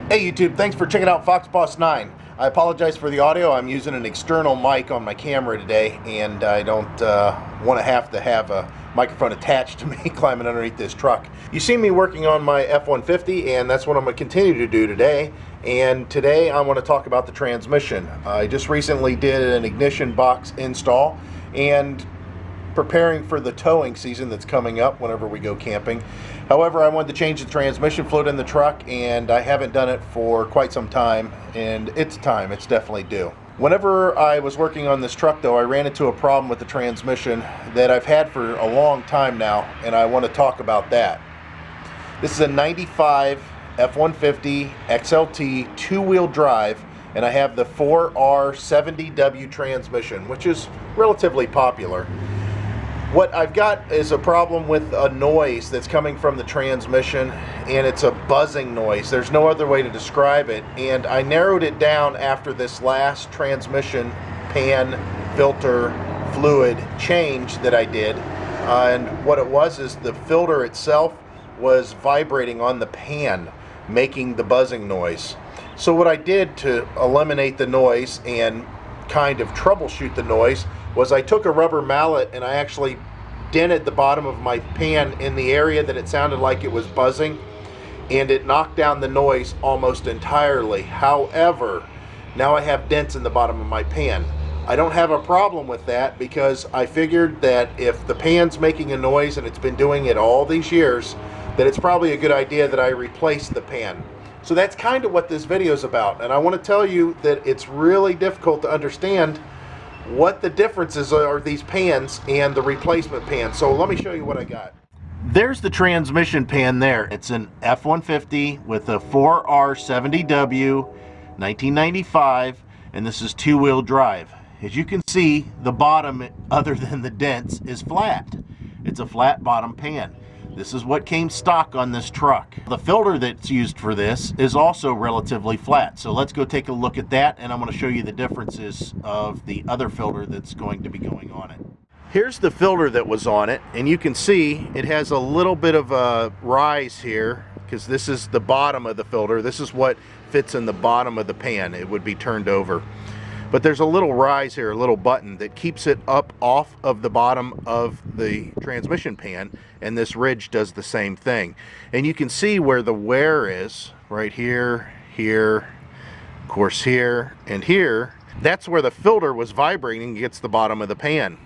Hey YouTube, thanks for checking out Fox Boss 9. I apologize for the audio. I'm using an external mic on my camera today, and I don't want to have a microphone attached to me climbing underneath this truck. You see me working on my F150, and that's what I'm going to continue to do today. And today I want to talk about the transmission. I just recently did an ignition box install and preparing for the towing season that's coming up whenever we go camping. However, I wanted to change the transmission fluid in the truck, and I haven't done it for quite some time, and it's time. It's definitely due. Whenever I was working on this truck, though, I ran into a problem with the transmission that I've had for a long time now, and I want to talk about that. This is a 95 F150 XLT two-wheel drive, and I have the 4R70W transmission, which is relatively popular. What I've got is a problem with a noise that's coming from the transmission, and it's a buzzing noise. There's no other way to describe it, and I narrowed it down after this last transmission pan filter fluid change that I did. And what it was is the filter itself was vibrating on the pan, making the buzzing noise. So what I did to eliminate the noise and kind of troubleshoot the noise was I took a rubber mallet and I actually dented the bottom of my pan in the area that it sounded like it was buzzing, and it knocked down the noise almost entirely. However, now I have dents in the bottom of my pan. I don't have a problem with that because I figured that if the pan's making a noise and it's been doing it all these years, that it's probably a good idea that I replace the pan. So that's kind of what this video is about, and I want to tell you that it's really difficult to understand what the differences are, these pans and the replacement pan. So let me show you what I got. There's the transmission pan there. It's an F150 with a 4R70W 1995, and this is two-wheel drive. As you can see, the bottom, other than the dents, is flat. It's a flat bottom pan. This is what came stock on this truck. The filter that's used for this is also relatively flat. So let's go take a look at that, and I'm going to show you the differences of the other filter that's going to be going on it. Here's the filter that was on it, and you can see it has a little bit of a rise here because this is the bottom of the filter. This is what fits in the bottom of the pan. It would be turned over. But there's a little rise here, a little button that keeps it up off of the bottom of the transmission pan, and this ridge does the same thing. And you can see where the wear is, right here, here, of course here, and here. That's where the filter was vibrating against the bottom of the pan.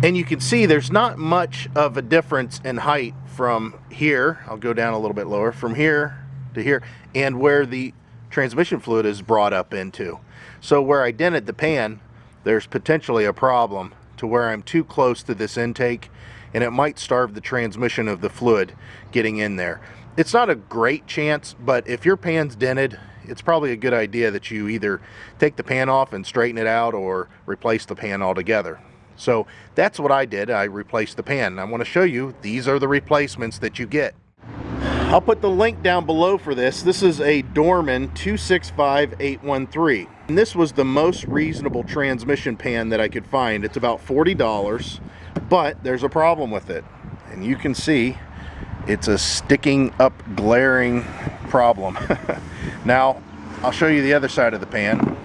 And you can see there's not much of a difference in height from here, I'll go down a little bit lower, from here to here, and where the transmission fluid is brought up into. So where I dented the pan, there's potentially a problem to where I'm too close to this intake, and it might starve the transmission of the fluid getting in there. It's not a great chance, but if your pan's dented, it's probably a good idea that you either take the pan off and straighten it out or replace the pan altogether. So that's what I did. I replaced the pan. I want to show you, these are the replacements that you get. I'll put the link down below for this. This is a Dorman 265813. And this was the most reasonable transmission pan that I could find. It's about $40, but there's a problem with it. And you can see it's a sticking up, glaring problem. Now, I'll show you the other side of the pan.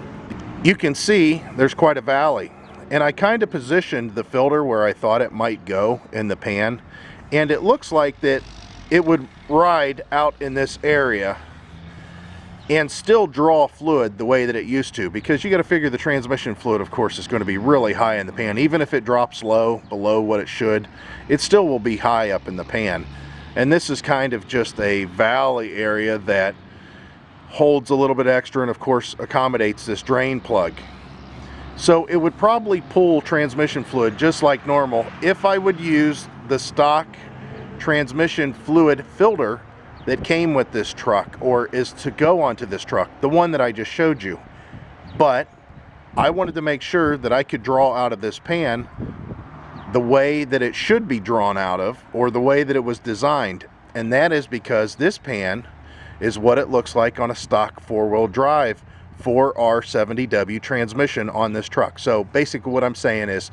You can see there's quite a valley. And I kind of positioned the filter where I thought it might go in the pan. And it looks like that it would ride out in this area and still draw fluid the way that it used to, because you got to figure the transmission fluid, of course, is going to be really high in the pan. Even if it drops low, below what it should, it still will be high up in the pan. And this is kind of just a valley area that holds a little bit extra and, of course, accommodates this drain plug. So it would probably pull transmission fluid just like normal if I would use the stock transmission fluid filter that came with this truck, or is to go onto this truck, the one that I just showed you. But I wanted to make sure that I could draw out of this pan the way that it should be drawn out of, or the way that it was designed. And that is because this pan is what it looks like on a stock four-wheel drive 4R70W transmission on this truck. So basically what I'm saying is,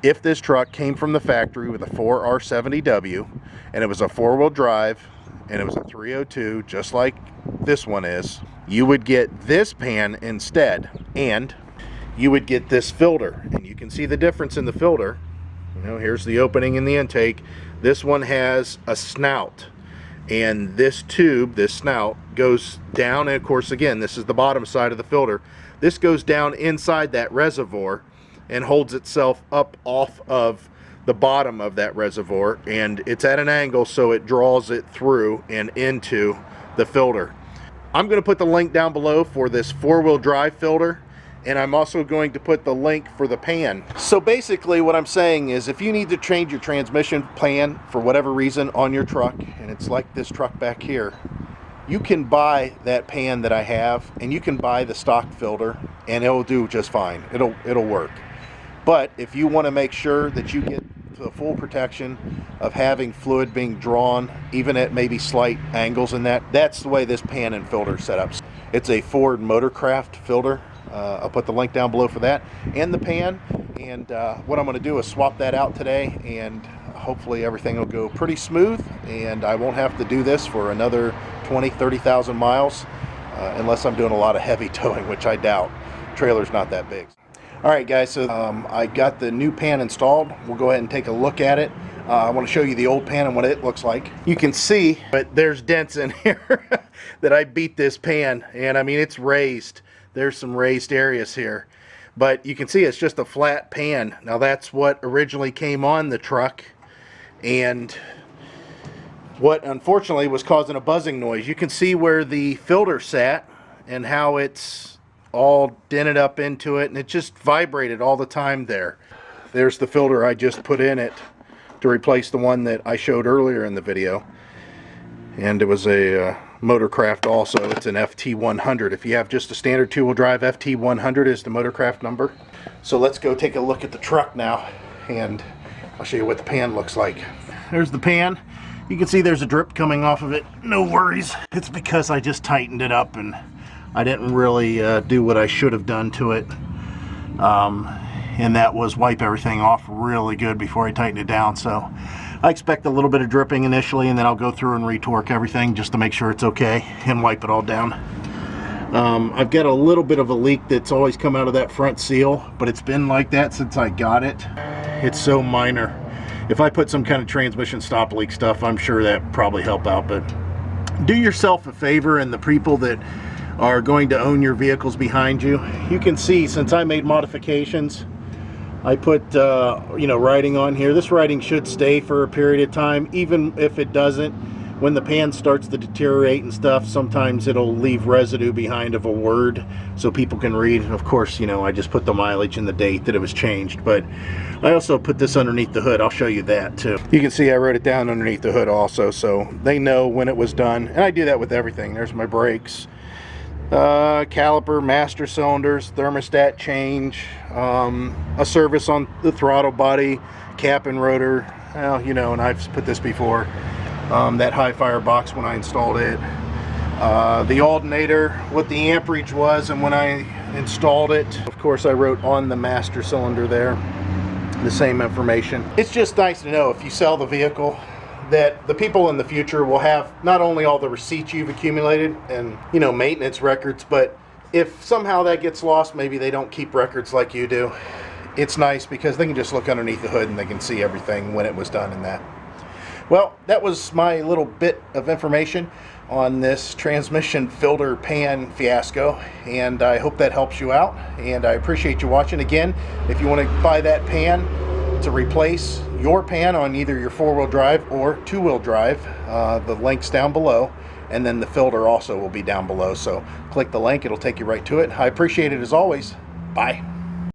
if this truck came from the factory with a 4R70W and it was a four-wheel drive and it was a 302 just like this one is, you would get this pan instead, and you would get this filter. And you can see the difference in the filter. You know, here's the opening in the intake. This one has a snout, and this tube, this snout, goes down, and of course again, this is the bottom side of the filter. This goes down inside that reservoir and holds itself up off of the bottom of that reservoir, and it's at an angle so it draws it through and into the filter. I'm going to put the link down below for this four-wheel drive filter, and I'm also going to put the link for the pan. So basically what I'm saying is, if you need to change your transmission pan for whatever reason on your truck, and it's like this truck back here, you can buy that pan that I have, and you can buy the stock filter, and it'll do just fine. It'll work. But if you want to make sure that you get the full protection of having fluid being drawn, even at maybe slight angles in that, that's the way this pan and filter is set up. It's a Ford Motorcraft filter. I'll put the link down below for that and the pan. And what I'm going to do is swap that out today, and hopefully everything will go pretty smooth, and I won't have to do this for another 20,000-30,000 miles unless I'm doing a lot of heavy towing, which I doubt. Trailer's not that big. Alright guys, so I got the new pan installed. We'll go ahead and take a look at it. I want to show you the old pan and what it looks like. You can see, but there's dents in here that I beat this pan, and I mean, it's raised. There's some raised areas here, but you can see it's just a flat pan. Now that's what originally came on the truck, and what unfortunately was causing a buzzing noise. You can see where the filter sat and how it's all dented up into it, and it just vibrated all the time there. There's the filter I just put in it to replace the one that I showed earlier in the video, and it was a Motorcraft also. It's an FT100. If you have just a standard two-wheel drive, FT100 is the Motorcraft number. So let's go take a look at the truck now, and I'll show you what the pan looks like. There's the pan. You can see there's a drip coming off of it. No worries, it's because I just tightened it up and I didn't really do what I should have done to it, and that was wipe everything off really good before I tightened it down. So I expect a little bit of dripping initially, and then I'll go through and retorque everything just to make sure it's okay and wipe it all down. I've got a little bit of a leak that's always come out of that front seal, but it's been like that since I got it. It's so minor. If I put some kind of transmission stop leak stuff, I'm sure that probably help out. But do yourself a favor, and the people that are going to own your vehicles behind you, you can see since I made modifications, I put you know, writing on here. This writing should stay for a period of time. Even if it doesn't, when the pan starts to deteriorate and stuff, sometimes it'll leave residue behind of a word so people can read. Of course, you know, I just put the mileage and the date that it was changed, but I also put this underneath the hood. I'll show you that too. You can see I wrote it down underneath the hood also, so they know when it was done. And I do that with everything. There's my brakes, caliper, master cylinders, thermostat change, a service on the throttle body, cap and rotor. Well, you know, and I've put this before. That high fire box when I installed it, the alternator, what the amperage was, and when I installed it. Of course, I wrote on the master cylinder there the same information. It's just nice to know if you sell the vehicle that the people in the future will have not only all the receipts you've accumulated and, you know, maintenance records, but if somehow that gets lost, maybe they don't keep records like you do. It's nice because they can just look underneath the hood and they can see everything when it was done and that. Well, that was my little bit of information on this transmission filter pan fiasco, and I hope that helps you out, and I appreciate you watching. Again, if you want to buy that pan to replace your pan on either your four-wheel drive or two-wheel drive, the link's down below, and then the filter also will be down below. So click the link, it'll take you right to it. I appreciate it as always. Bye.